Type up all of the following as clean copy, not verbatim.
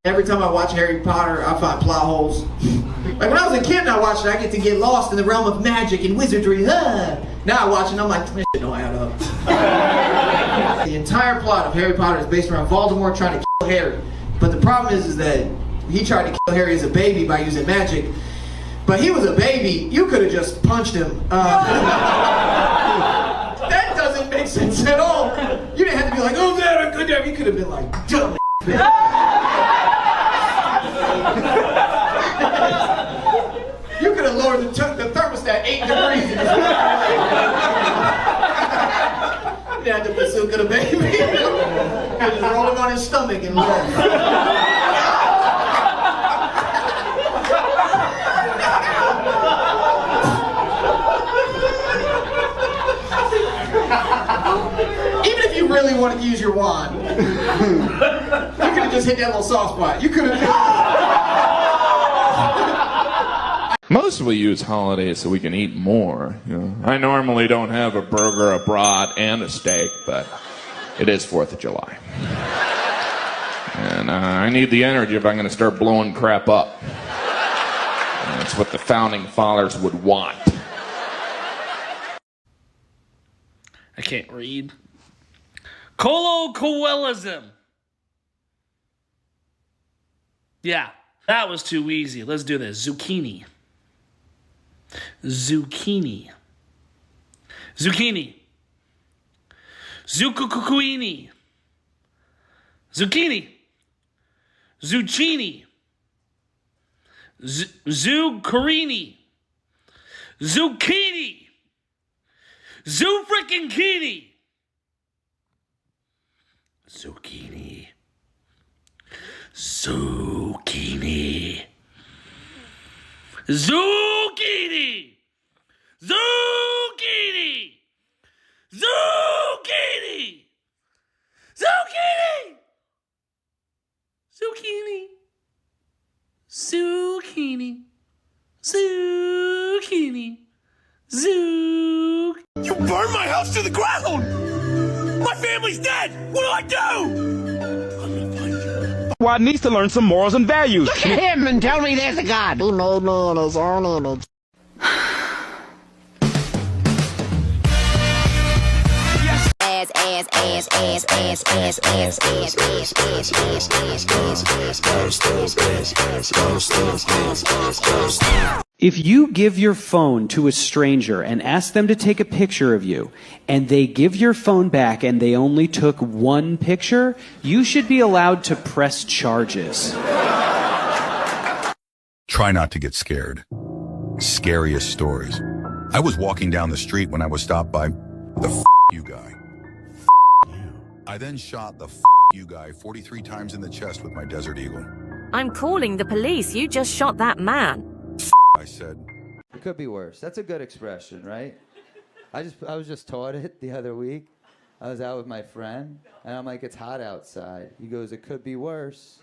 Every time I watch Harry Potter, I find plot holes. Like when I was a kid and I watched it, I get to get lost in the realm of magic and wizardry. Now I watch it and I'm like, this shit don't add up. The entire plot of Harry Potter is based around Voldemort trying to kill Harry. But the problem is that he tried to kill Harry as a baby by using magic. But he was a baby. You could have just punched him. That doesn't make sense at all. You didn't have to be like, oh, Dad, I'm good, Dad. You could have been like, dumb. You could have lowered the thermostat 8 degrees. You didn't have to put Silk in a baby. You just roll him on his stomach and laugh. Even if you really wanted to use your wand, you could have just hit that little soft spot. You could have Most of us use holidays so we can eat more. You know, I normally don't have a burger, a brat, and a steak, but it is 4th of July. And I need the energy if I'm going to start blowing crap up. And that's what the founding fathers would want. I can't read. Colloquialism. Yeah, that was too easy. Let's do this. Zucchini. Zucchini. Zucchini. Zucchini. Zucchini. Zucchini. Zucchini. Zucchini. Zoo-frickin-kini. Zucchini. Zucchini. Zucchini. Zucchini. Zucchini. Zucchini. Zucchini. Zucchini. Zucchini. Zucchini. You burned my house to the ground! My family's dead! What do I do? I'm gonna find you. Why needs to learn some morals and values. Look at him and tell me there's a God. If you give your phone to a stranger and ask them to take a picture of you, and they give your phone back and they only took one picture, you should be allowed to press charges. Try not to get scared. Scariest stories. I was walking down the street when I was stopped by the you guy. I then shot the you guy 43 times in the chest with my Desert Eagle. I'm calling the police. You just shot that man. I said. It could be worse. That's a good expression, right? I was just taught it the other week. I was out with my friend, and I'm like, it's hot outside. He goes, it could be worse.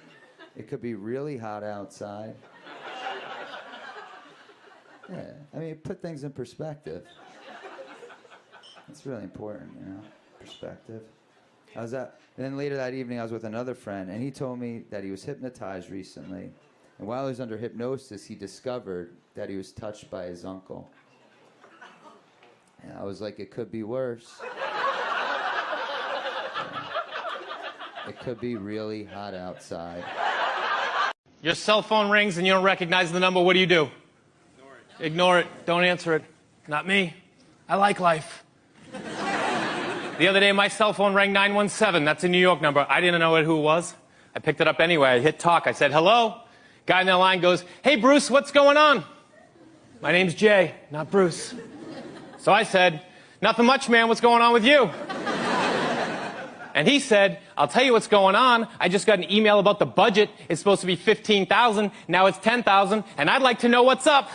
It could be really hot outside. Yeah, I mean, put things in perspective. It's really important, you know, perspective. I was at, and then later that evening, I was with another friend, and he told me that he was hypnotized recently. And while he was under hypnosis, he discovered that he was touched by his uncle. And I was like, it could be worse. It could be really hot outside. Your cell phone rings and you don't recognize the number. What do you do? Ignore it. Don't answer it. Not me. I like life. The other day, my cell phone rang 917. That's a New York number. I didn't know who it was. I picked it up anyway. I hit talk. I said, hello. Guy in the line goes, hey, Bruce, what's going on? My name's Jay, not Bruce. So I said, nothing much, man. What's going on with you? And he said, I'll tell you what's going on. I just got an email about the budget. It's supposed to be $15,000. Now it's $10,000. And I'd like to know what's up.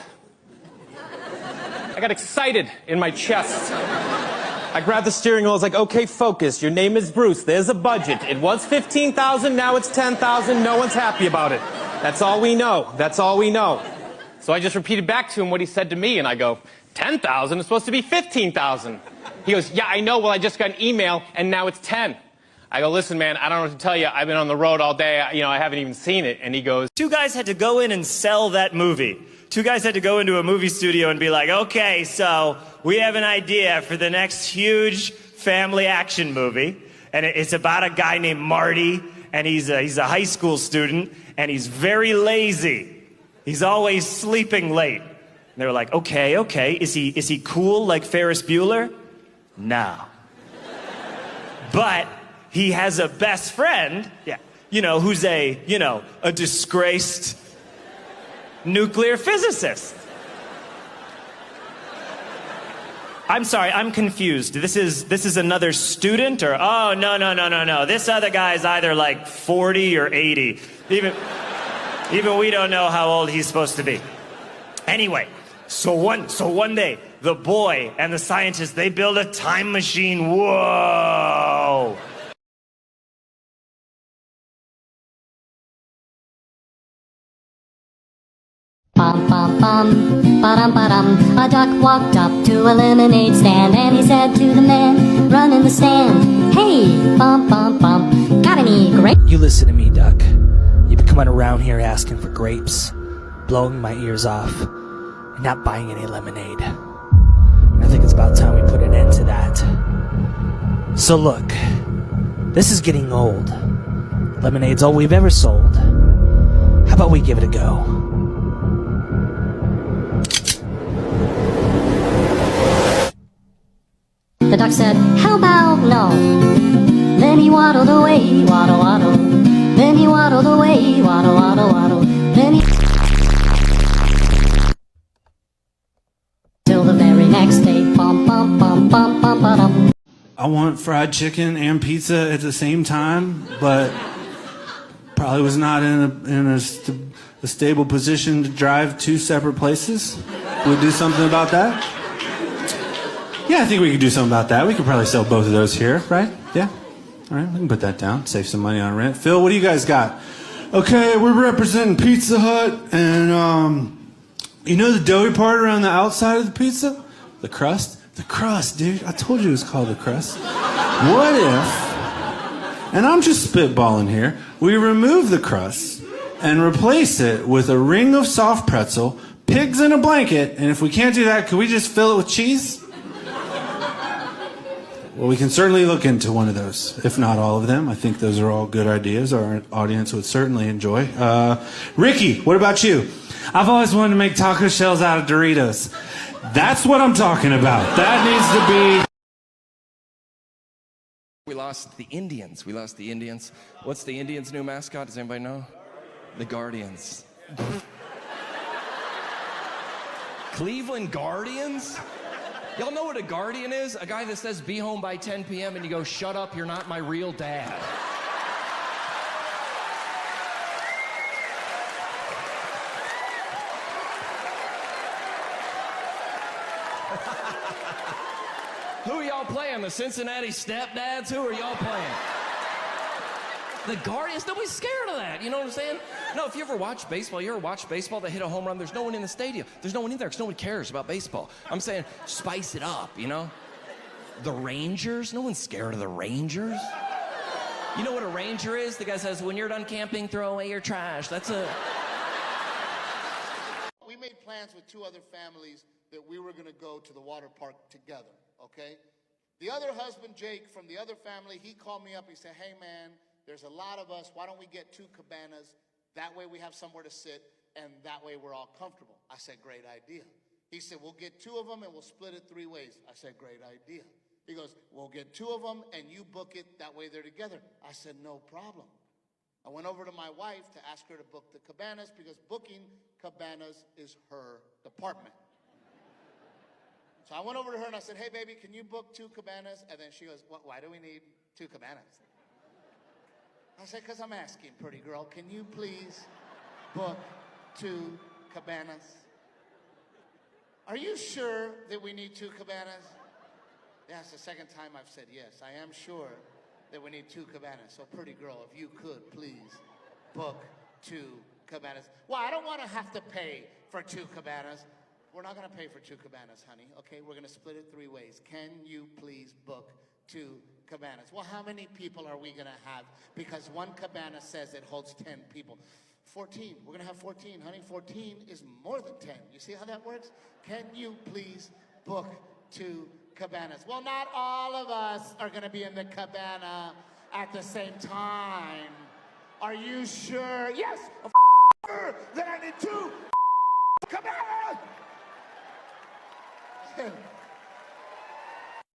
I got excited in my chest. I grabbed the steering wheel. I was like, okay, focus. Your name is Bruce. There's a budget. It was $15,000. Now it's $10,000. No one's happy about it. That's all we know. That's all we know. So I just repeated back to him what he said to me, and I go, 10,000 is supposed to be 15,000. He goes, yeah, I know. Well, I just got an email, and now it's 10. I go, listen, man, I don't know what to tell you. I've been on the road all day. I haven't even seen it. And he goes, 2 guys had to go in and sell that movie. 2 guys had to go into a movie studio and be like, okay, so we have an idea for the next huge family action movie. And it's about a guy named Marty, and he's a high school student, and he's very lazy. He's always sleeping late. And they were like, okay. Is he cool like Ferris Bueller? No. But he has a best friend, who's a disgraced nuclear physicist. I'm sorry, I'm confused. This is another student, or oh no. This other guy's either like 40 or 80. Even we don't know how old he's supposed to be. Anyway, so one day, the boy and the scientist, they build a time machine. Whoa! Bum, bum, bum, ba-dum, ba-dum. A duck walked up to a lemonade stand, and he said to the man running the stand, hey, bum, bum, bum, got any grapes? You listen to me, duck. You've been coming around here asking for grapes, blowing my ears off, and not buying any lemonade. I think it's about time we put an end to that. So look, this is getting old. Lemonade's all we've ever sold. How about we give it a go? The duck said, how about no? Then he waddled away, waddle, waddle. Then he waddled away, waddle, waddle, waddle. Then he... Till the very next day, bum, bum, bum, bum, bum, ba-dum. I want fried chicken and pizza at the same time, but probably was not in a stable position to drive 2 separate places. We'll do something about that. Yeah, I think we could do something about that. We could probably sell both of those here, right? Yeah? All right, we can put that down. Save some money on rent. Phil, what do you guys got? Okay, we're representing Pizza Hut, and, you know the doughy part around the outside of the pizza? The crust? The crust, dude. I told you it was called the crust. What if, and I'm just spitballing here, we remove the crust and replace it with a ring of soft pretzel, pigs in a blanket, and if we can't do that, could we just fill it with cheese? Well, we can certainly look into one of those, if not all of them. I think those are all good ideas our audience would certainly enjoy. Ricky, what about you? I've always wanted to make taco shells out of Doritos. That's what I'm talking about. That needs to be... We lost the Indians. What's the Indians' new mascot? Does anybody know? The Guardians. Cleveland Guardians? Y'all know what a guardian is? A guy that says, be home by 10 p.m. and you go, shut up, you're not my real dad. Who are y'all playing? The Cincinnati Stepdads? Who are y'all playing? The Guardians? Nobody's scared of that. You know what I'm saying? No, if you ever watch baseball, they hit a home run, there's no one in the stadium. There's no one in there because no one cares about baseball. I'm saying spice it up, you know? The Rangers? No one's scared of the Rangers. You know what a Ranger is? The guy says, when you're done camping, throw away your trash. That's a... We made plans with 2 other families that we were going to go to the water park together, okay? The other husband, Jake, from the other family, he called me up. He said, hey, man, there's a lot of us. Why don't we get 2 cabanas? That way we have somewhere to sit, and that way we're all comfortable. I said, great idea. He said, we'll get 2 of them, and we'll split it 3 ways. I said, great idea. He goes, we'll get 2 of them, and you book it. That way they're together. I said, no problem. I went over to my wife to ask her to book the cabanas because booking cabanas is her department. So I went over to her and I said, hey, baby, can you book 2 cabanas? And then she goes, why do we need 2 cabanas? I said, because I'm asking, pretty girl, can you please book 2 cabanas? Are you sure that we need 2 cabanas? Yeah, it's the second time I've said yes. I am sure that we need 2 cabanas. So pretty girl, if you could please book 2 cabanas. Well, I don't want to have to pay for 2 cabanas. We're not going to pay for 2 cabanas, honey. Okay, we're going to split it 3 ways. Can you please book 2 cabanas. Well, how many people are we gonna have? Because one cabana says it holds 10 people. 14, we're gonna have 14, honey. 14 is more than 10. You see how that works? Can you please book 2 cabanas? Well, not all of us are gonna be in the cabana at the same time. Are you sure? Yes, sure that I need 2 cabanas!